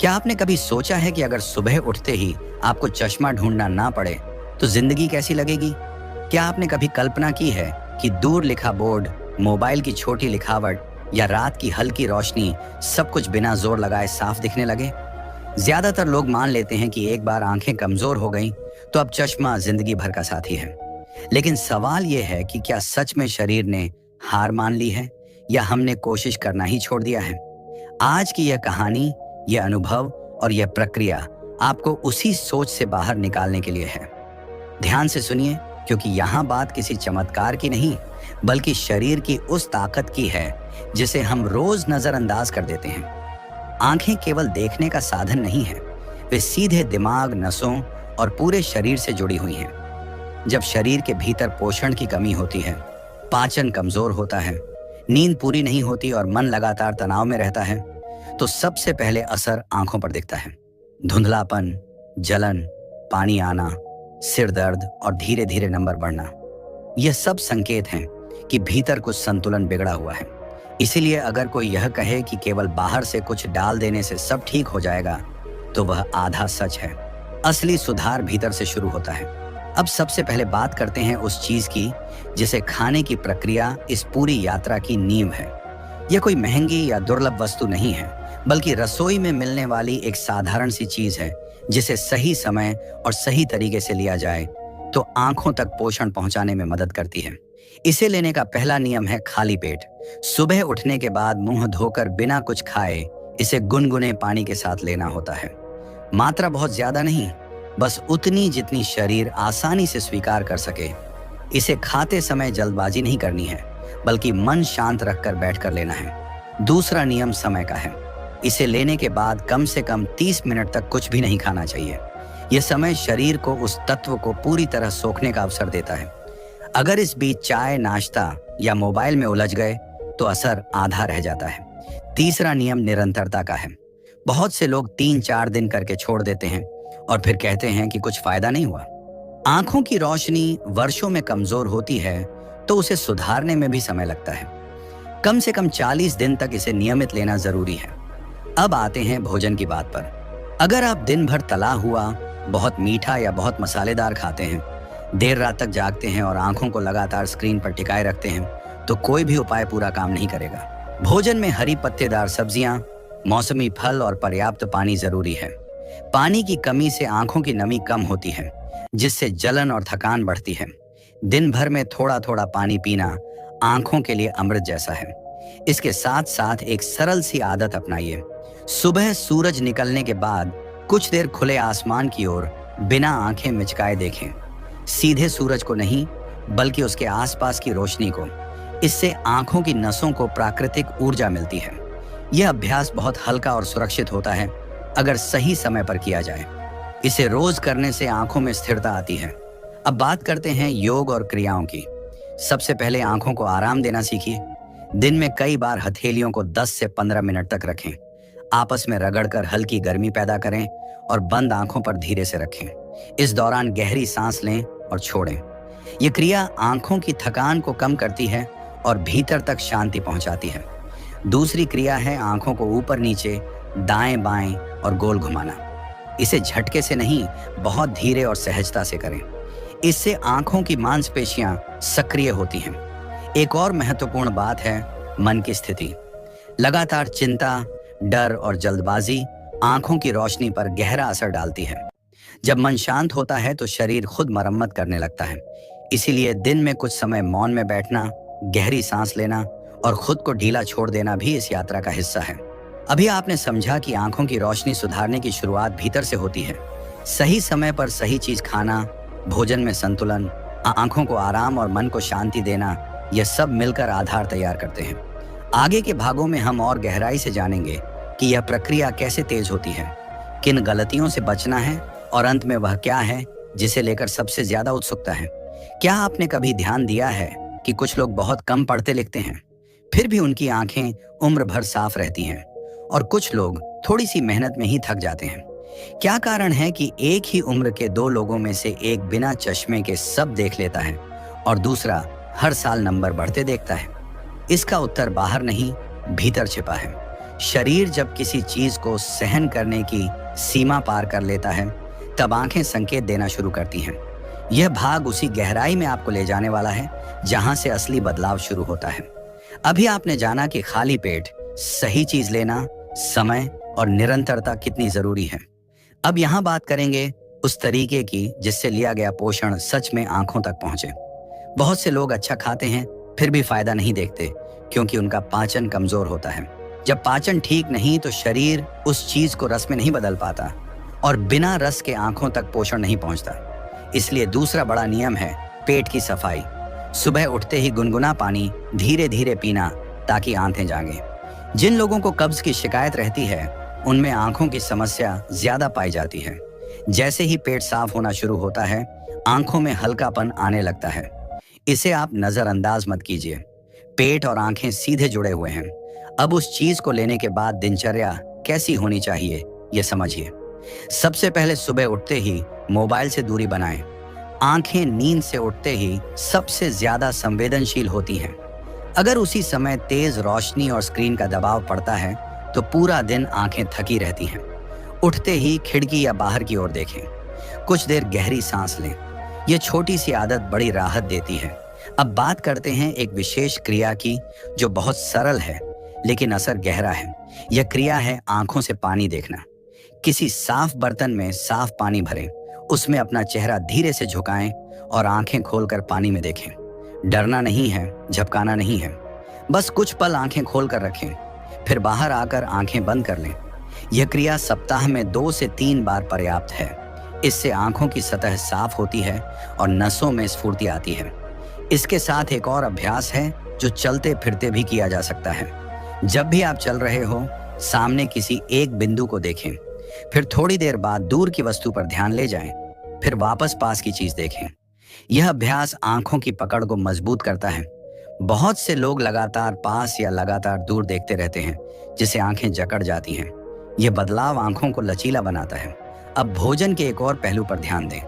क्या आपने कभी सोचा है कि अगर सुबह उठते ही आपको चश्मा ढूंढना ना पड़े तो जिंदगी कैसी लगेगी? क्या आपने कभी कल्पना की है कि दूर लिखा बोर्ड, मोबाइल की छोटी लिखावट या रात की हल्की रोशनी सब कुछ बिना जोर लगाए साफ दिखने लगे? ज्यादातर लोग मान लेते हैं कि एक बार आंखें कमजोर हो गईं तो अब चश्मा जिंदगी भर का साथी है। लेकिन सवाल यह है कि क्या सच में शरीर ने हार मान ली है या हमने कोशिश करना ही छोड़ दिया है? आज की यह कहानी, यह अनुभव और यह प्रक्रिया आपको उसी सोच से बाहर निकालने के लिए है। ध्यान से सुनिए, क्योंकि यहाँ बात किसी चमत्कार की नहीं, बल्कि शरीर की उस ताकत की है जिसे हम रोज नजरअंदाज कर देते हैं। आंखें केवल देखने का साधन नहीं है, वे सीधे दिमाग, नसों और पूरे शरीर से जुड़ी हुई हैं। जब शरीर के भीतर पोषण की कमी होती है, पाचन कमजोर होता है, नींद पूरी नहीं होती और मन लगातार तनाव में रहता है, तो सबसे पहले असर आंखों पर दिखता है। धुंधलापन, जलन, पानी आना, सिर दर्द और धीरे धीरे नंबर बढ़ना, यह सब संकेत हैं कि भीतर कुछ संतुलन बिगड़ा हुआ है। इसीलिए अगर कोई यह कहे कि केवल बाहर से कुछ डाल देने से सब ठीक हो जाएगा, तो वह आधा सच है। असली सुधार भीतर से शुरू होता है। अब सबसे पहले बात करते हैं उस चीज की जिसे खाने की प्रक्रिया इस पूरी यात्रा की नींव है। यह कोई महंगी या दुर्लभ वस्तु नहीं है, बल्कि रसोई में मिलने वाली एक साधारण सी चीज है जिसे सही समय और सही तरीके से लिया जाए तो आंखों तक पोषण पहुंचाने में मदद करती है। इसे लेने का पहला नियम है खाली पेट। सुबह उठने के बाद मुंह धोकर बिना कुछ खाए इसे गुनगुने पानी के साथ लेना होता है। मात्रा बहुत ज्यादा नहीं, बस उतनी जितनी शरीर आसानी से स्वीकार कर सके। इसे खाते समय जल्दबाजी नहीं करनी है, बल्कि मन शांत रखकर बैठकर लेना है। दूसरा नियम समय का है। इसे लेने के बाद कम से कम 30 मिनट तक कुछ भी नहीं खाना चाहिए। यह समय शरीर को उस तत्व को पूरी तरह सोखने का अवसर देता है। अगर इस बीच चाय, नाश्ता या मोबाइल में उलझ गए तो असर आधा रह जाता है। तीसरा नियम निरंतरता का है। बहुत से लोग 3-4 दिन करके छोड़ देते हैं और फिर कहते हैं कि कुछ फायदा नहीं हुआ। आंखों की रोशनी वर्षों में कमजोर होती है तो उसे सुधारने में भी समय लगता है। कम से कम 40 दिन तक इसे नियमित लेना जरूरी है। अब आते हैं भोजन की बात पर। अगर आप दिन भर तला हुआ, बहुत मीठा या बहुत मसालेदार खाते हैं, देर रात तक जागते हैं और आंखों को लगातार स्क्रीन पर टिकाए रखते हैं, तो कोई भी उपाय पूरा काम नहीं करेगा। भोजन में हरी पत्तेदार सब्जियां, मौसमी फल और पर्याप्त पानी जरूरी है। पानी की कमी से आंखों की नमी कम होती है, जिससे जलन और थकान बढ़ती है। दिन भर में थोड़ा थोड़ा पानी पीना आंखों के लिए अमृत जैसा है। इसके साथ साथ एक सरल सी आदत अपनाइए। सुबह सूरज निकलने के बाद कुछ देर खुले आसमान की ओर बिना आंखें मिचकाए देखें। सीधे सूरज को नहीं, बल्कि उसके आसपास की रोशनी को। इससे आंखों की नसों को प्राकृतिक ऊर्जा मिलती है। यह अभ्यास बहुत हल्का और सुरक्षित होता है अगर सही समय पर किया जाए। इसे रोज करने से आंखों में स्थिरता आती है। अब बात करते हैं योग और क्रियाओं की। सबसे पहले आंखों को आराम देना सीखिए। दिन में कई बार हथेलियों को 10 से 15 मिनट तक रखें। आपस में रगड़कर हल्की गर्मी पैदा करें और बंद आंखों पर धीरे से रखें। इस दौरान गहरी सांस लें और छोड़ें। यह क्रिया आंखों की थकान को कम करती है और भीतर तक शांति पहुंचाती है। दूसरी क्रिया है आंखों को ऊपर नीचे, दाएं बाएं और गोल घुमाना। इसे झटके से नहीं, बहुत धीरे और सहजता से करें। इससे आंखों की मांसपेशियां सक्रिय होती हैं। एक और महत्वपूर्ण बात है मन की स्थिति। लगातार चिंता, डर और जल्दबाजी आंखों की रोशनी पर गहरा असर डालती है। जब मन शांत होता है तो शरीर खुद मरम्मत करने लगता है। इसीलिए दिन में कुछ समय मौन में बैठना, गहरी सांस लेना और खुद को ढीला छोड़ देना भी इस यात्रा का हिस्सा है। अभी आपने समझा कि आंखों की रोशनी सुधारने की शुरुआत भीतर से होती है। सही समय पर सही चीज खाना, भोजन में संतुलन, आंखों को आराम और मन को शांति देना, यह सब मिलकर आधार तैयार करते हैं। आगे के भागों में हम और गहराई से जानेंगे कि यह प्रक्रिया कैसे तेज होती है, किन गलतियों से बचना है और अंत में वह क्या है जिसे लेकर सबसे ज्यादा उत्सुकता है। क्या आपने कभी ध्यान दिया है कि कुछ लोग बहुत कम पढ़ते लिखते हैं, फिर भी उनकी आंखें उम्र भर साफ रहती हैं, और कुछ लोग थोड़ी सी मेहनत में ही थक जाते हैं? क्या कारण है कि एक ही उम्र के 2 लोगों में से एक बिना चश्मे के सब देख लेता है और दूसरा हर साल नंबर बढ़ते देखता है? इसका उत्तर बाहर नहीं, भीतर छिपा है। शरीर जब किसी चीज को सहन करने की सीमा पार कर लेता है, तब आंखें संकेत देना शुरू करती हैं। यह भाग उसी गहराई में आपको ले जाने वाला है जहां से असली बदलाव शुरू होता है। अभी आपने जाना कि खाली पेट सही चीज लेना, समय और निरंतरता कितनी जरूरी है। अब यहाँ बात करेंगे उस तरीके की जिससे लिया गया पोषण सच में आंखों तक पहुंचे। बहुत से लोग अच्छा खाते हैं फिर भी फायदा नहीं देखते क्योंकि उनका पाचन कमजोर होता है। जब पाचन ठीक नहीं तो शरीर उस चीज को रस में नहीं बदल पाता और बिना रस के आंखों तक पोषण नहीं पहुंचता। इसलिए दूसरा बड़ा नियम है पेट की सफाई। सुबह उठते ही गुनगुना पानी धीरे धीरे पीना ताकि आंखें जागें। जिन लोगों को कब्ज की शिकायत रहती है उनमें आंखों की समस्या ज्यादा पाई जाती है। जैसे ही पेट साफ होना शुरू होता है, आंखों में हल्कापन आने लगता है। इसे आप नजरअंदाज मत कीजिए। पेट और आंखें सीधे जुड़े हुए हैं। अब उस चीज को लेने के बाद दिनचर्या कैसी होनी चाहिए ये समझिए। सबसे पहले सुबह उठते ही मोबाइल से दूरी बनाएं। आंखें नींद से उठते ही सबसे ज्यादा संवेदनशील होती हैं। अगर उसी समय तेज रोशनी और स्क्रीन का दबाव पड़ता है तो पूरा दिन आंखें थकी रहती हैं। उठते ही खिड़की या बाहर की ओर देखें। कुछ देर गहरी सांस लें। यह छोटी सी आदत बड़ी राहत देती है। अब बात करते हैं एक विशेष क्रिया की जो बहुत सरल है लेकिन असर गहरा है। यह क्रिया है आंखों से पानी देखना। किसी साफ बर्तन में साफ पानी भरें, उसमें अपना चेहरा धीरे से झुकाएं और आंखें खोलकर पानी में देखें। डरना नहीं है, झपकाना नहीं है, बस कुछ पल आंखें खोलकर रखें, फिर बाहर आकर आंखें बंद कर लें। यह क्रिया सप्ताह में 2 से 3 बार पर्याप्त है। इससे आंखों की सतह साफ होती है और नसों में स्फूर्ति आती है। इसके साथ एक और अभ्यास है जो चलते फिरते भी किया जा सकता है। जब भी आप चल रहे हो, सामने किसी एक बिंदु को देखें, फिर थोड़ी देर बाद दूर की वस्तु पर ध्यान ले जाएं, फिर वापस पास की चीज देखें। यह अभ्यास आंखों की पकड़ को मजबूत करता है। बहुत से लोग लगातार पास या लगातार दूर देखते रहते हैं जिससे आंखें जकड़ जाती हैं। यह बदलाव आंखों को लचीला बनाता है। अब भोजन के एक और पहलू पर ध्यान दें।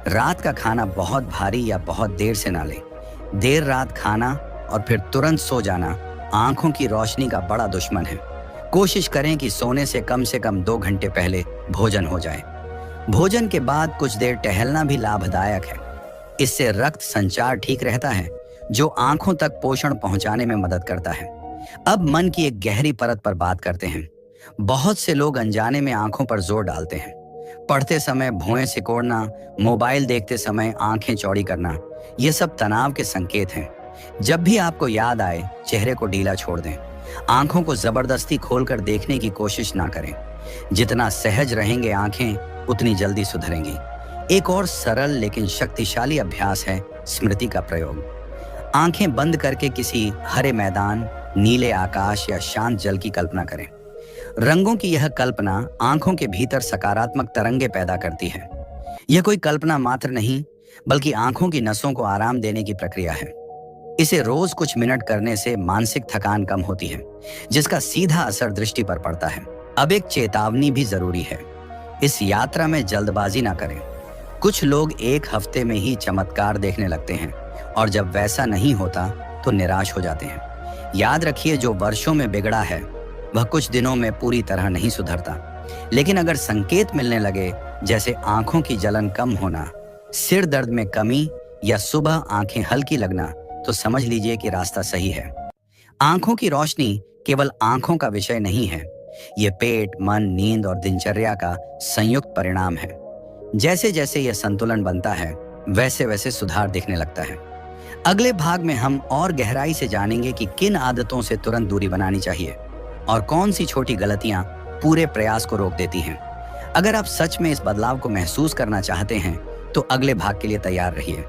रात का खाना बहुत भारी या बहुत देर से ना लें। देर रात खाना और फिर तुरंत सो जाना आंखों की रोशनी का बड़ा दुश्मन है। कोशिश करें कि सोने से कम 2 घंटे पहले भोजन हो जाए। भोजन के बाद कुछ देर टहलना भी लाभदायक है। इससे रक्त संचार ठीक रहता है जो आंखों तक पोषण पहुंचाने में मदद करता है। अब मन की एक गहरी परत पर बात करते हैं। बहुत से लोग अनजाने में आंखों पर जोर डालते हैं। पढ़ते समय भौहें सिकोड़ना, मोबाइल देखते समय आंखें चौड़ी करना, ये सब तनाव के संकेत हैं। जब भी आपको याद आए, चेहरे को ढीला छोड़ दें। आंखों को जबरदस्ती खोलकर देखने की कोशिश ना करें। जितना सहज रहेंगे आंखें, उतनी जल्दी सुधरेंगी। एक और सरल लेकिन शक्तिशाली अभ्यास है स्मृति का प्रयोग। आंखें बंद करके किसी हरे मैदान, नीले आकाश या शांत जल की कल्पना करें। रंगों की यह कल्पना आंखों के भीतर सकारात्मक तरंगे पैदा करती है। यह कोई कल्पना मात्र नहीं, बल्कि आंखों की नसों को आराम देने की प्रक्रिया है। इसे रोज कुछ मिनट करने से मानसिक थकान कम होती है, जिसका सीधा असर दृष्टि पर पड़ता है। अब एक चेतावनी भी जरूरी है। इस यात्रा में जल्दबाजी ना करें। कुछ लोग एक हफ्ते में ही चमत्कार देखने लगते हैं और जब वैसा नहीं होता तो निराश हो जाते हैं। याद रखिए, जो वर्षों में बिगड़ा है वह कुछ दिनों में पूरी तरह नहीं सुधरता। लेकिन अगर संकेत मिलने लगे, जैसे आंखों की जलन कम होना, सिर दर्द में कमी या सुबह आंखें हल्की लगना, तो समझ लीजिए कि रास्ता सही है। आंखों की रोशनी केवल आंखों का विषय नहीं है। ये पेट, मन, नींद और दिनचर्या का संयुक्त परिणाम है। जैसे जैसे यह संतुलन बनता है, वैसे वैसे सुधार दिखने लगता है। अगले भाग में हम और गहराई से जानेंगे कि किन आदतों से तुरंत दूरी बनानी चाहिए और कौन सी छोटी गलतियां पूरे प्रयास को रोक देती हैं। अगर आप सच में इस बदलाव को महसूस करना चाहते हैं तो अगले भाग के लिए तैयार रहिए।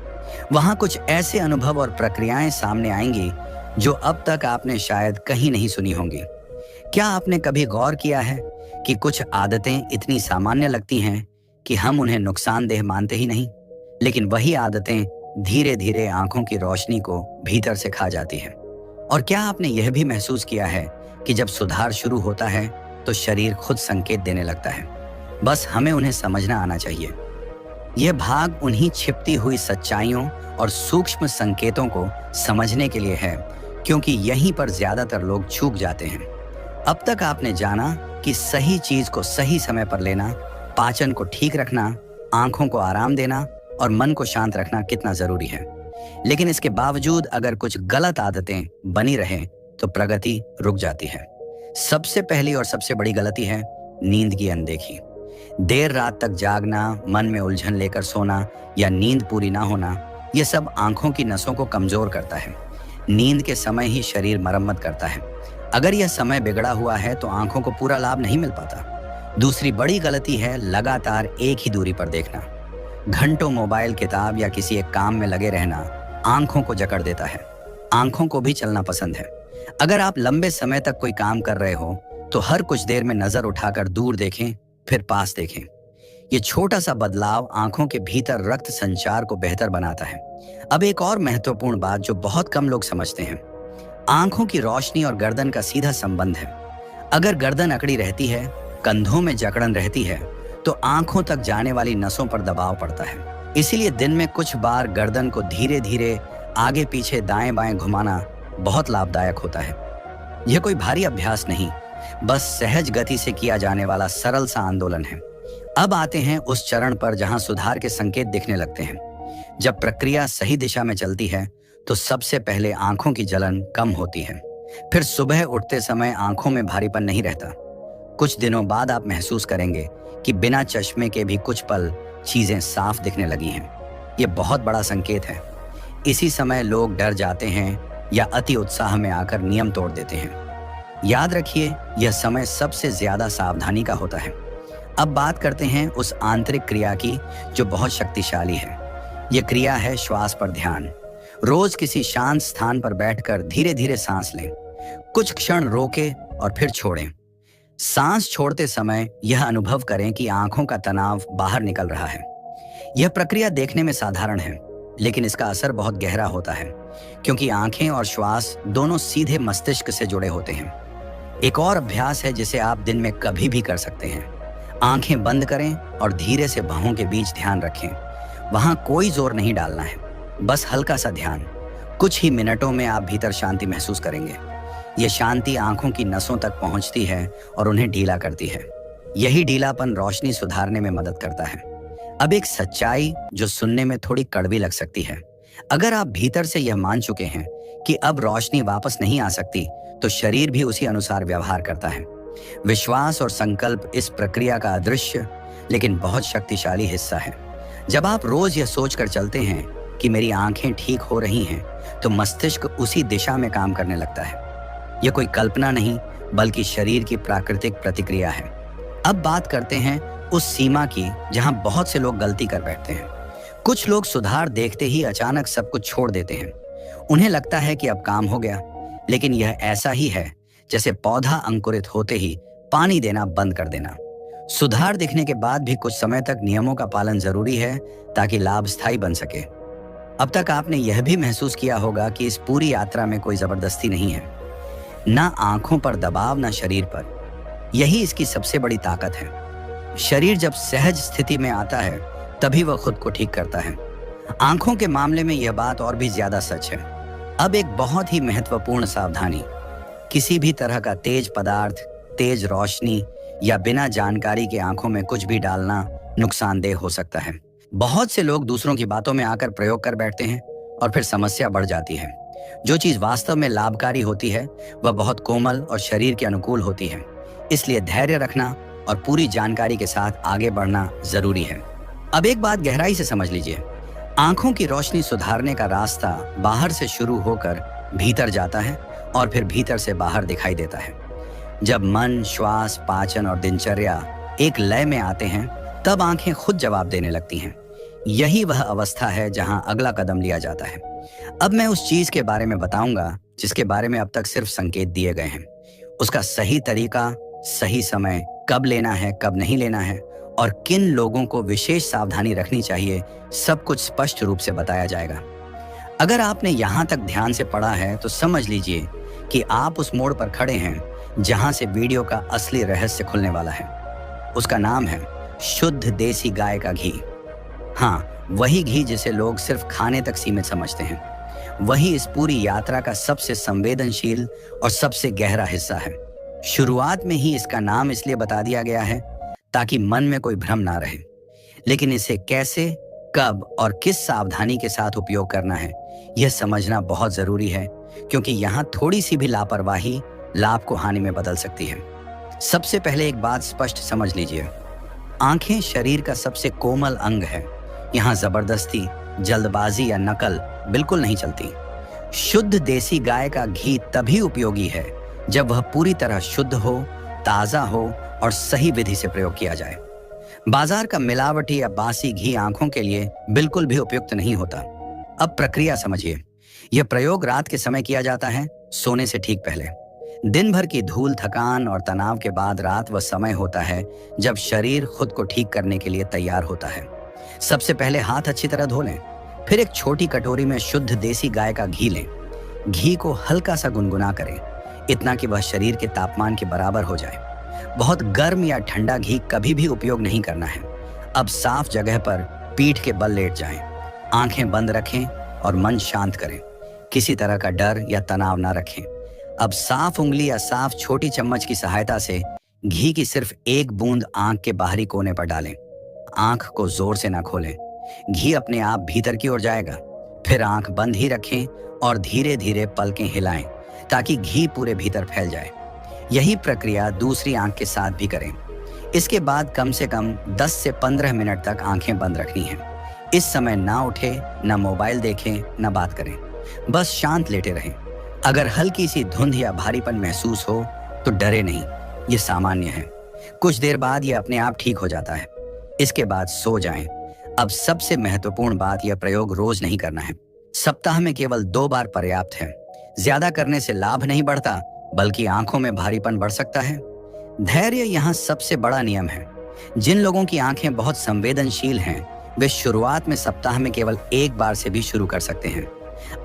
वहां कुछ ऐसे अनुभव और प्रक्रियाएं सामने आएंगी जो अब तक आपने शायद कहीं नहीं सुनी होंगी। क्या आपने कभी गौर किया है कि कुछ आदतें इतनी सामान्य लगती हैं कि हम उन्हें नुकसानदेह मानते ही नहीं, लेकिन वही आदतें धीरे धीरे आंखों की रोशनी को भीतर से खा जाती हैं। और क्या आपने यह भी महसूस किया है कि जब सुधार शुरू होता है तो शरीर खुद संकेत देने लगता है, बस हमें उन्हें समझना आना चाहिए। यह भाग उन्हीं छिपती हुई सच्चाइयों और सूक्ष्म संकेतों को समझने के लिए है, क्योंकि यहीं पर ज्यादातर लोग चूक जाते हैं। अब तक आपने जाना कि सही चीज को सही समय पर लेना, पाचन को ठीक रखना, आंखों को आराम देना और मन को शांत रखना कितना जरूरी है। लेकिन इसके बावजूद अगर कुछ गलत आदतें बनी रहें तो प्रगति रुक जाती है। सबसे पहली और सबसे बड़ी गलती है नींद की अनदेखी। देर रात तक जागना, मन में उलझन लेकर सोना या नींद पूरी ना होना, यह सब आंखों की नसों को कमजोर करता है। नींद के समय ही शरीर मरम्मत करता है। अगर यह समय बिगड़ा हुआ है तो आंखों को पूरा लाभ नहीं मिल पाता। दूसरी बड़ी गलती है लगातार एक ही दूरी पर देखना। घंटों मोबाइल, किताब या किसी एक काम में लगे रहना आंखों को जकड़ देता है। आंखों को भी चलना पसंद है। अगर आप लंबे समय तक कोई काम कर रहे हो तो हर कुछ देर में नजर उठाकर दूर देखें, फिर पास देखें। ये छोटा सा बदलाव आंखों के भीतर रक्त संचार को बेहतर बनाता है। अब एक और महत्वपूर्ण बात जो बहुत कम लोग समझते हैं, आंखों की रोशनी और गर्दन का सीधा संबंध है। अगर गर्दन अकड़ी रहती है, कंधों में जकड़न रहती है, तो आंखों तक जाने वाली नसों पर दबाव पड़ता है। इसीलिए दिन में कुछ बार गर्दन को धीरे धीरे आगे पीछे दाएं बाएं घुमाना बहुत लाभदायक होता है। यह कोई भारी अभ्यास नहीं, बस सहज गति से किया जाने वाला सरल सा आंदोलन है। अब आते हैं उस चरण पर जहां सुधार के संकेत दिखने लगते हैं। जब प्रक्रिया सही दिशा में चलती है तो सबसे पहले आंखों की जलन कम होती है। फिर सुबह उठते समय आंखों में भारीपन नहीं रहता। कुछ दिनों बाद आप महसूस करेंगे कि बिना चश्मे के भी कुछ पल चीजें साफ दिखने लगी हैं। ये बहुत बड़ा संकेत है। इसी समय लोग डर जाते हैं या अति उत्साह में आकर नियम तोड़ देते हैं। याद रखिए, यह समय सबसे ज्यादा सावधानी का होता है। अब बात करते हैं उस आंतरिक क्रिया की जो बहुत शक्तिशाली है। यह क्रिया है श्वास पर ध्यान। रोज किसी शांत स्थान पर बैठकर धीरे धीरे सांस लें। कुछ क्षण रोकें और फिर छोड़ें। सांस छोड़ते समय यह अनुभव करें कि आंखों का तनाव बाहर निकल रहा है। यह प्रक्रिया देखने में साधारण है, लेकिन इसका असर बहुत गहरा होता है, क्योंकि आंखें और श्वास दोनों सीधे मस्तिष्क से जुड़े होते हैं। एक और अभ्यास है जिसे आप दिन में कभी भी कर सकते हैं। आंखें बंद करें और धीरे से बाहों के बीच ध्यान रखें। वहां कोई जोर नहीं डालना है, बस हल्का सा ध्यान। कुछ ही मिनटों में आप भीतर शांति महसूस करेंगे। यह शांति आंखों की नसों तक पहुंचती है और उन्हें ढीला करती है। यही ढीलापन रोशनी सुधारने में मदद करता है। अब एक सच्चाई जो सुनने में थोड़ी कड़वी लग सकती है। अगर आप भीतर से यह मान चुके हैं कि अब रोशनी वापस नहीं आ सकती, तो शरीर भी उसी अनुसार व्यवहार करता है। विश्वास और संकल्प इस प्रक्रिया का अदृश्य लेकिन बहुत शक्तिशाली हिस्सा है। जब आप रोज यह सोचकर चलते हैं कि मेरी आंखें ठीक हो रही हैं, तो मस्तिष्क उसी दिशा में काम करने लगता है। यह कोई कल्पना नहीं, बल्कि शरीर की प्राकृतिक प्रतिक्रिया है। अब बात करते हैं उस सीमा की जहां बहुत से लोग गलती कर बैठते हैं। कुछ लोग सुधार देखते ही अचानक सब कुछ छोड़ देते हैं। उन्हें लगता है कि अब काम हो गया, लेकिन यह ऐसा ही है जैसे पौधा अंकुरित होते ही पानी देना बंद कर देना। सुधार दिखने के बाद भी कुछ समय तक नियमों का पालन जरूरी है ताकि लाभ स्थायी बन सके। अब तक आपने यह भी महसूस किया होगा कि इस पूरी यात्रा में कोई जबरदस्ती नहीं है, ना आंखों पर दबाव, ना शरीर पर। यही इसकी सबसे बड़ी ताकत है। शरीर जब सहज स्थिति में आता है तभी वह खुद को ठीक करता है। आंखों के मामले में यह बात और भी ज्यादा सच है। अब एक बहुत ही महत्वपूर्ण सावधानी, किसी भी तरह का तेज पदार्थ, तेज रोशनी या बिना जानकारी के आंखों में कुछ भी डालना नुकसानदेह हो सकता है। बहुत से लोग दूसरों की बातों में आकर प्रयोग कर बैठते हैं और फिर समस्या बढ़ जाती है। जो चीज वास्तव में लाभकारी होती है वह बहुत कोमल और शरीर के अनुकूल होती है। इसलिए धैर्य रखना और पूरी जानकारी के साथ आगे बढ़ना जरूरी है। अब एक बात गहराई से समझ लीजिए, आंखों की रोशनी सुधारने का रास्ता बाहर से शुरू होकर भीतर जाता है और फिर भीतर से बाहर दिखाई देता है। जब मन, श्वास, पाचन और दिनचर्या एक लय में आते हैं, तब आंखें खुद जवाब देने लगती हैं। यही वह अवस्था है जहां अगला कदम लिया जाता है। अब मैं उस चीज के बारे में बताऊंगा जिसके बारे में अब तक सिर्फ संकेत दिए गए हैं। उसका सही तरीका, सही समय, कब लेना है, कब नहीं लेना है और किन लोगों को विशेष सावधानी रखनी चाहिए, सब कुछ स्पष्ट रूप से बताया जाएगा। अगर आपने यहाँ तक ध्यान से पढ़ा है तो समझ लीजिए कि आप उस मोड़ पर खड़े हैं जहां से वीडियो का असली रहस्य खुलने वाला है। उसका नाम है शुद्ध देसी गाय का घी। हाँ, वही घी जिसे लोग सिर्फ खाने तक सीमित समझते हैं। वही इस पूरी यात्रा का सबसे संवेदनशील और सबसे गहरा हिस्सा है। शुरुआत में ही इसका नाम इसलिए बता दिया गया है ताकि मन में कोई भ्रम ना रहे, लेकिन इसे कैसे, कब और किस सावधानी के साथ उपयोग करना है यह समझना बहुत जरूरी है, क्योंकि यहाँ थोड़ी सी भी लापरवाही लाभ को हानि में बदल सकती है। सबसे पहले एक बात स्पष्ट समझ लीजिए, आंखें शरीर का सबसे कोमल अंग है। यहाँ जबरदस्ती, जल्दबाजी या नकल बिल्कुल नहीं चलती। शुद्ध देसी गाय का घी तभी उपयोगी है जब वह पूरी तरह शुद्ध हो, ताजा हो और सही विधि से प्रयोग किया जाए। बाजार का मिलावटी या बासी घी आंखों के लिए बिल्कुल भी उपयुक्त नहीं होता। अब प्रक्रिया समझिए। यह प्रयोग रात के समय किया जाता है, सोने से ठीक पहले। दिन भर की धूल, थकान और तनाव के बाद रात वह समय होता है जब शरीर खुद को ठीक करने के लिए तैयार होता है। सबसे पहले हाथ अच्छी तरह धो लें, फिर एक छोटी कटोरी में शुद्ध देसी गाय का घी लें। घी को हल्का सा गुनगुना करें, इतना कि वह शरीर के तापमान के बराबर हो जाए। बहुत गर्म या ठंडा घी कभी भी उपयोग नहीं करना है। अब साफ जगह पर पीठ के बल लेट जाएं, आंखें बंद रखें और मन शांत करें। किसी तरह का डर या तनाव ना रखें। अब साफ उंगली या साफ छोटी चम्मच की सहायता से घी की सिर्फ एक बूंद आंख के बाहरी कोने पर डालें। आंख को जोर से ना खोलें, घी अपने आप भीतर की ओर जाएगा। फिर आंख बंद ही रखें और धीरे धीरे पलकें हिलाएं ताकि घी पूरे भीतर फैल जाए। यही प्रक्रिया दूसरी आंख के साथ भी करें। इसके बाद कम से कम 10 से 15 मिनट तक आंखें बंद रखनी हैं। इस समय ना उठे, ना मोबाइल देखें, ना बात करें, बस शांत लेटे रहें। अगर हल्की सी धुंध या भारीपन महसूस हो तो डरे नहीं, ये सामान्य है। कुछ देर बाद ये अपने आप ठीक हो जाता है। इसके बाद सो जाएं। अब सबसे महत्वपूर्ण बात, यह प्रयोग रोज नहीं करना है। सप्ताह में केवल 2 बार पर्याप्त है। ज्यादा करने से लाभ नहीं बढ़ता, बल्कि आंखों में भारीपन बढ़ सकता है। धैर्य यहाँ सबसे बड़ा नियम है। जिन लोगों की आंखें बहुत संवेदनशील हैं, वे शुरुआत में सप्ताह में केवल 1 बार से भी शुरू कर सकते हैं।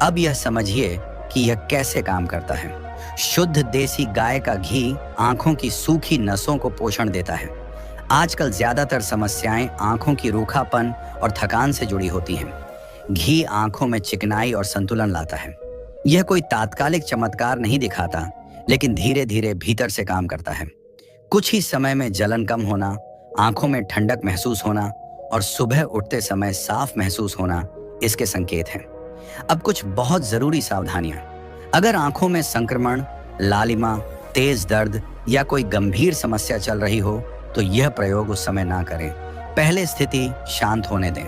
अब यह समझिए कि यह कैसे काम करता है। शुद्ध देसी गाय का घी आंखों की सूखी नसों को पोषण देता है। आजकल ज्यादातर समस्याएं आंखों की रूखापन और थकान से जुड़ी होती हैं। घी आंखों में चिकनाई और संतुलन लाता है। यह कोई तात्कालिक चमत्कार नहीं दिखाता, लेकिन धीरे धीरे भीतर से काम करता है। कुछ ही समय में जलन कम होना, आंखों में ठंडक महसूस होना और सुबह उठते समय साफ महसूस होना इसके संकेत हैं। अब कुछ बहुत जरूरी सावधानियां। अगर आंखों में संक्रमण, लालिमा, तेज दर्द या कोई गंभीर समस्या चल रही हो तो यह प्रयोग उस समय ना करें। पहले स्थिति शांत होने दें।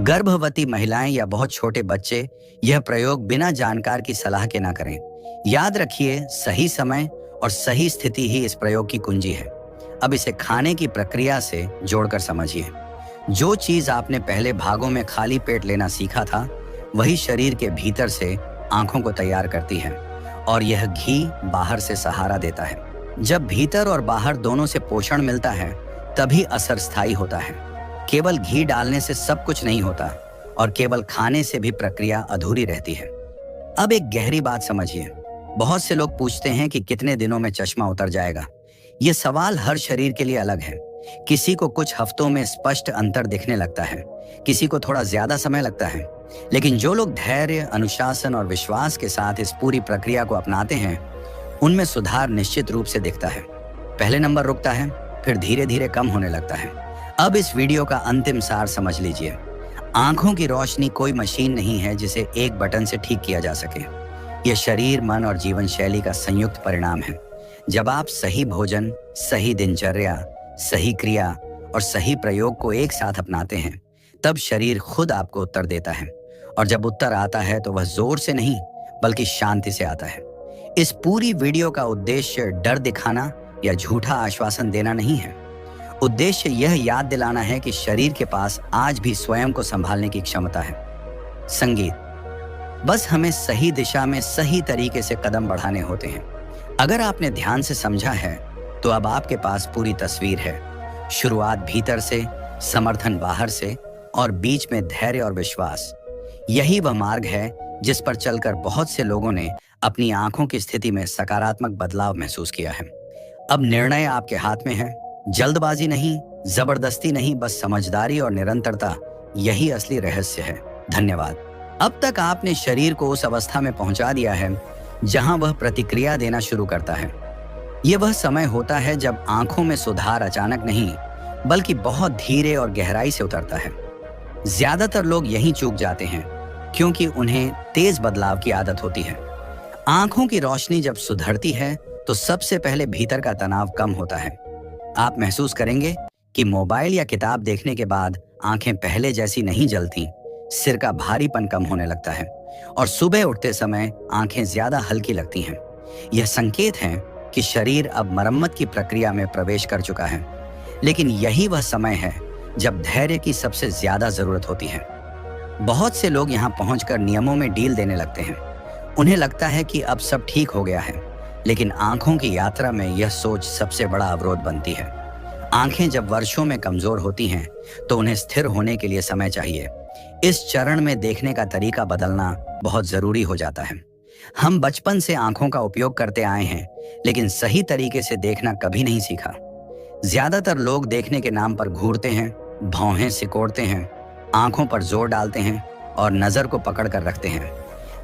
गर्भवती महिलाएं या बहुत छोटे बच्चे यह प्रयोग बिना जानकार की सलाह के ना करें। याद रखिए, सही समय और सही स्थिति ही इस प्रयोग की कुंजी है। अब इसे खाने की प्रक्रिया से जोड़कर समझिए। जो चीज आपने पहले भागों में खाली पेट लेना सीखा था, वही शरीर के भीतर से आंखों को तैयार करती है और यह घी बाहर से सहारा देता है। जब भीतर और बाहर दोनों से पोषण मिलता है, तभी असर स्थायी होता है। केवल घी डालने से सब कुछ नहीं होता और केवल खाने से भी प्रक्रिया अधूरी रहती है। अब एक गहरी बात समझिए। बहुत से लोग पूछते हैं कि कितने दिनों में चश्मा उतर जाएगा। यह सवाल हर शरीर के लिए अलग है। किसी को कुछ हफ्तों में स्पष्ट अंतर दिखने लगता है, किसी को थोड़ा ज्यादा समय लगता है। लेकिन जो लोग धैर्य, अनुशासन और विश्वास के साथ इस पूरी प्रक्रिया को अपनाते हैं, उनमें सुधार निश्चित रूप से दिखता है। पहले नंबर रुकता है, फिर धीरे धीरे कम होने लगता है। अब इस वीडियो का अंतिम सार समझ लीजिए। आंखों की रोशनी कोई मशीन नहीं है जिसे एक बटन से ठीक किया जा सके। यह शरीर, मन और जीवन शैली का संयुक्त परिणाम है। जब आप सही भोजन, सही दिनचर्या, सही क्रिया और सही प्रयोग को एक साथ अपनाते हैं, तब शरीर खुद आपको उत्तर देता है। और जब उत्तर आता है तो वह जोर से नहीं, बल्कि शांति से आता है। इस पूरी वीडियो का उद्देश्य डर दिखाना या झूठा आश्वासन देना नहीं है। उद्देश्य यह याद दिलाना है कि शरीर के पास आज भी स्वयं को संभालने की क्षमता है। संगीत, बस हमें सही दिशा में सही तरीके से कदम बढ़ाने होते हैं। अगर आपने ध्यान से समझा है तो अब आपके पास पूरी तस्वीर है। शुरुआत भीतर से, समर्थन बाहर से और बीच में धैर्य और विश्वास। यही वह मार्ग है जिस पर चलकर बहुत से लोगों ने अपनी आंखों की स्थिति में सकारात्मक बदलाव महसूस किया है। अब निर्णय आपके हाथ में है। जल्दबाजी नहीं, जबरदस्ती नहीं, बस समझदारी और निरंतरता, यही असली रहस्य है। धन्यवाद। अब तक आपने शरीर को उस अवस्था में पहुंचा दिया है जहां वह प्रतिक्रिया देना शुरू करता है। ये वह समय होता है जब आंखों में सुधार अचानक नहीं, बल्कि बहुत धीरे और गहराई से उतरता है। ज्यादातर लोग यहीं चूक जाते हैं, क्योंकि उन्हें तेज बदलाव की आदत होती है। आंखों की रोशनी जब सुधरती है, तो सबसे पहले भीतर का तनाव कम होता है। आप महसूस करेंगे कि मोबाइल या किताब देखने के बाद आंखें पहले जैसी नहीं जलती, सिर का भारीपन कम होने लगता है और सुबह उठते समय आंखें ज्यादा हल्की लगती हैं। यह संकेत है कि शरीर अब मरम्मत की प्रक्रिया में प्रवेश कर चुका है। लेकिन यही वह समय है जब धैर्य की सबसे ज्यादा जरूरत होती है। बहुत से लोग यहाँ पहुंचकर नियमों में डील देने लगते हैं। उन्हें लगता है कि अब सब ठीक हो गया है, लेकिन आंखों की यात्रा में यह सोच सबसे बड़ा अवरोध बनती है। आंखें जब वर्षों में कमजोर होती हैं, तो उन्हें स्थिर होने के लिए समय चाहिए। इस चरण में देखने का तरीका बदलना बहुत जरूरी हो जाता है। हम बचपन से आंखों का उपयोग करते आए हैं, लेकिन सही तरीके से देखना कभी नहीं सीखा। ज्यादातर लोग देखने के नाम पर घूरते हैं, भौहें सिकोड़ते हैं, आंखों पर जोर डालते हैं और नजर को पकड़ कर रखते हैं।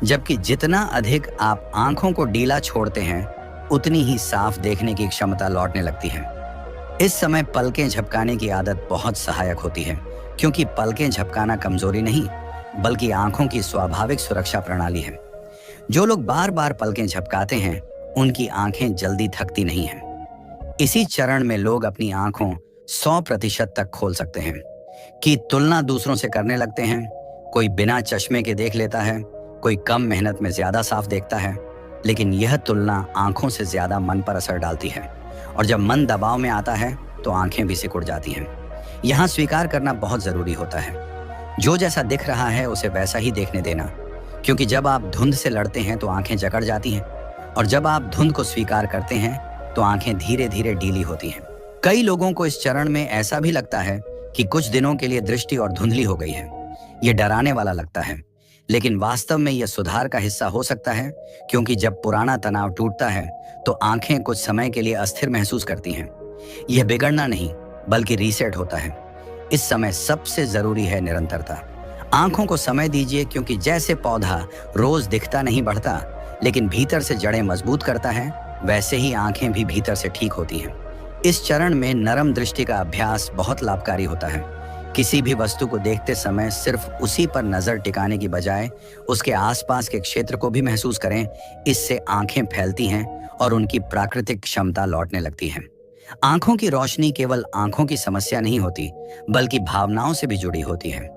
जबकि जितना अधिक आप आंखों को ढीला छोड़ते हैं, उतनी ही साफ देखने की क्षमता लौटने लगती है। इस समय पलकें झपकाने की आदत बहुत सहायक होती है, क्योंकि पलकें झपकाना कमजोरी नहीं, बल्कि आंखों की स्वाभाविक सुरक्षा प्रणाली है। जो लोग बार बार पलकें झपकाते हैं, उनकी आंखें जल्दी थकती नहीं हैं। इसी चरण में लोग अपनी आंखों 100% तक खोल सकते हैं। कि तुलना दूसरों से करने लगते हैं। कोई बिना चश्मे के देख लेता है, कोई कम मेहनत में ज्यादा साफ देखता है। लेकिन यह तुलना आंखों से ज्यादा मन पर असर डालती है, और जब मन दबाव में आता है तो आंखें भी सिकुड़ जाती हैं। यहाँ स्वीकार करना बहुत जरूरी होता है। जो जैसा दिख रहा है उसे वैसा ही देखने देना, क्योंकि जब आप धुंध से लड़ते हैं तो आंखें जकड़ जाती हैं, और जब आप धुंध को स्वीकार करते हैं तो आंखें धीरे धीरे ढीली होती हैं। कई लोगों को इस चरण में ऐसा भी लगता है कि कुछ दिनों के लिए दृष्टि और धुंधली हो गई है। ये डराने वाला लगता है, लेकिन वास्तव में यह सुधार का हिस्सा हो सकता है, क्योंकि जब पुराना तनाव टूटता है तो आंखें कुछ समय के लिए अस्थिर महसूस करती हैं। यह बिगड़ना नहीं, बल्कि रीसेट होता है। इस समय सबसे जरूरी है निरंतरता। आंखों को समय दीजिए, क्योंकि जैसे पौधा रोज दिखता नहीं बढ़ता, लेकिन भीतर से जड़ें मजबूत करता है, वैसे ही आंखें भी भीतर से ठीक होती हैं। इस चरण में नरम दृष्टि का अभ्यास बहुत लाभकारी होता है। किसी भी वस्तु को देखते समय सिर्फ उसी पर नजर टिकाने की बजाय उसके आसपास के क्षेत्र को भी महसूस करें। इससे आंखें फैलती हैं और उनकी प्राकृतिक क्षमता लौटने लगती है। आंखों की रोशनी केवल आंखों की समस्या नहीं होती, बल्कि भावनाओं से भी जुड़ी होती है।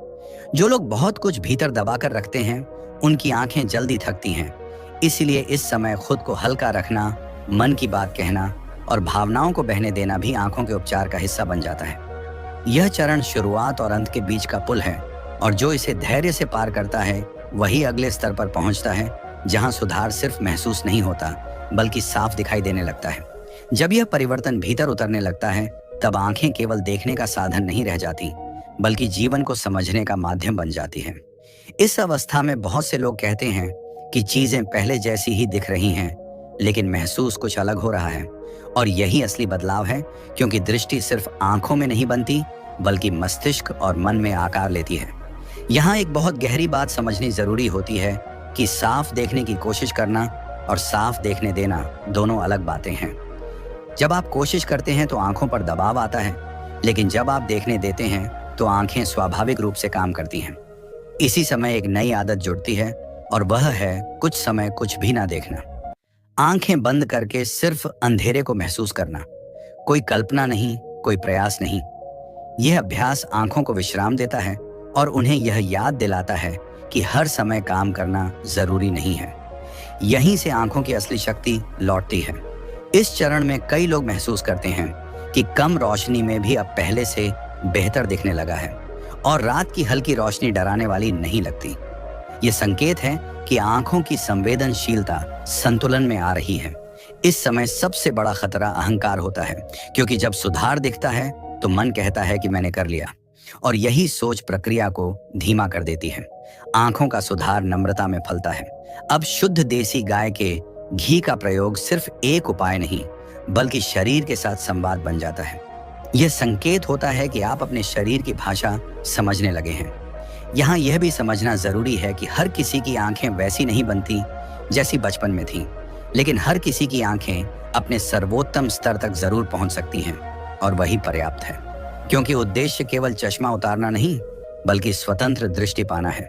जो लोग बहुत कुछ भीतर दबा कर रखते हैं, उनकी आंखें जल्दी थकती हैं। इसलिए इस समय खुद को हल्का रखना, मन की बात कहना और भावनाओं को बहने देना भी आंखों के उपचार का हिस्सा बन जाता है। यह चरण शुरुआत और अंत के बीच का पुल है, और जो इसे धैर्य से पार करता है वही अगले स्तर पर पहुंचता है, जहां सुधार सिर्फ महसूस नहीं होता, बल्कि साफ दिखाई देने लगता है। जब यह परिवर्तन भीतर उतरने लगता है, तब आंखें केवल देखने का साधन नहीं रह जाती, बल्कि जीवन को समझने का माध्यम बन जाती है। इस अवस्था में बहुत से लोग कहते हैं कि चीजें पहले जैसी ही दिख रही हैं, लेकिन महसूस कुछ अलग हो रहा है। और यही असली बदलाव है, क्योंकि दृष्टि सिर्फ आंखों में नहीं बनती, बल्कि मस्तिष्क और मन में आकार लेती है। यहाँ एक बहुत गहरी बात समझनी जरूरी होती है कि साफ देखने की कोशिश करना और साफ देखने देना दोनों अलग बातें हैं। जब आप कोशिश करते हैं तो आंखों पर दबाव आता है, लेकिन जब आप देखने देते हैं तो आंखें स्वाभाविक रूप से काम करती हैं। इसी समय एक नई आदत जुड़ती है, और वह है कुछ समय कुछ भी ना देखना। आंखें बंद करके सिर्फ अंधेरे को महसूस करना। कोई कल्पना नहीं, कोई प्रयास नहीं। यह अभ्यास आंखों को विश्राम देता है और उन्हें यह याद दिलाता है कि हर समय काम करना जरूरी नहीं है। यहीं से आंखों की असली शक्ति लौटती है। इस चरण में कई लोग महसूस करते हैं कि कम रोशनी में भी अब पहले से बेहतर दिखने लगा है, और रात की हल्की रोशनी डराने वाली नहीं लगती। ये संकेत है कि आंखों की संवेदनशीलता संतुलन में आ रही है। इस समय सबसे बड़ा खतरा अहंकार होता है, क्योंकि जब सुधार दिखता है तो मन कहता है कि मैंने कर लिया, और यही सोच प्रक्रिया को धीमा कर देती है। आंखों का सुधार नम्रता में फलता है। अब शुद्ध देसी गाय के घी का प्रयोग सिर्फ एक उपाय नहीं, बल्कि शरीर के साथ संवाद बन जाता है। यह संकेत होता है कि आप अपने शरीर की भाषा समझने लगे हैं। यहाँ यह भी समझना जरूरी है कि हर किसी की आंखें वैसी नहीं बनती जैसी बचपन में थीं, लेकिन हर किसी की आंखें अपने सर्वोत्तम स्तर तक जरूर पहुंच सकती हैं और वही पर्याप्त है, क्योंकि उद्देश्य केवल चश्मा उतारना नहीं बल्कि स्वतंत्र दृष्टि पाना है।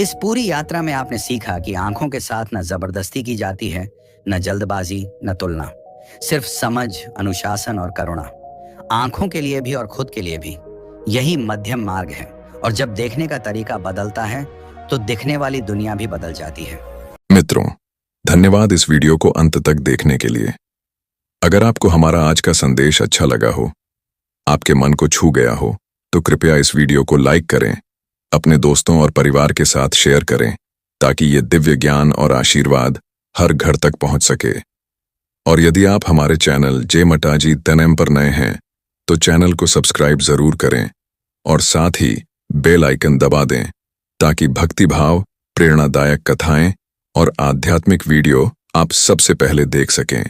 इस पूरी यात्रा में आपने सीखा कि आंखों के साथ न जबरदस्ती की जाती है, न जल्दबाजी, न तुलना, सिर्फ समझ, अनुशासन और करुणा। आंखों के लिए भी और खुद के लिए भी यही मध्यम मार्ग है। और जब देखने का तरीका बदलता है तो दिखने वाली दुनिया भी बदल जाती है। मित्रों, धन्यवाद इस वीडियो को अंत तक देखने के लिए। अगर आपको हमारा आज का संदेश अच्छा लगा हो, आपके मन को छू गया हो, तो कृपया इस वीडियो को लाइक करें, अपने दोस्तों और परिवार के साथ शेयर करें, ताकि ये दिव्य ज्ञान और आशीर्वाद हर घर तक पहुंच सके। और यदि आप हमारे चैनल जय मटाजी तनम पर नए हैं, तो चैनल को सब्सक्राइब जरूर करें और साथ ही बेल आइकन दबा दें, ताकि भक्ति भाव, प्रेरणादायक कथाएं और आध्यात्मिक वीडियो आप सबसे पहले देख सकें।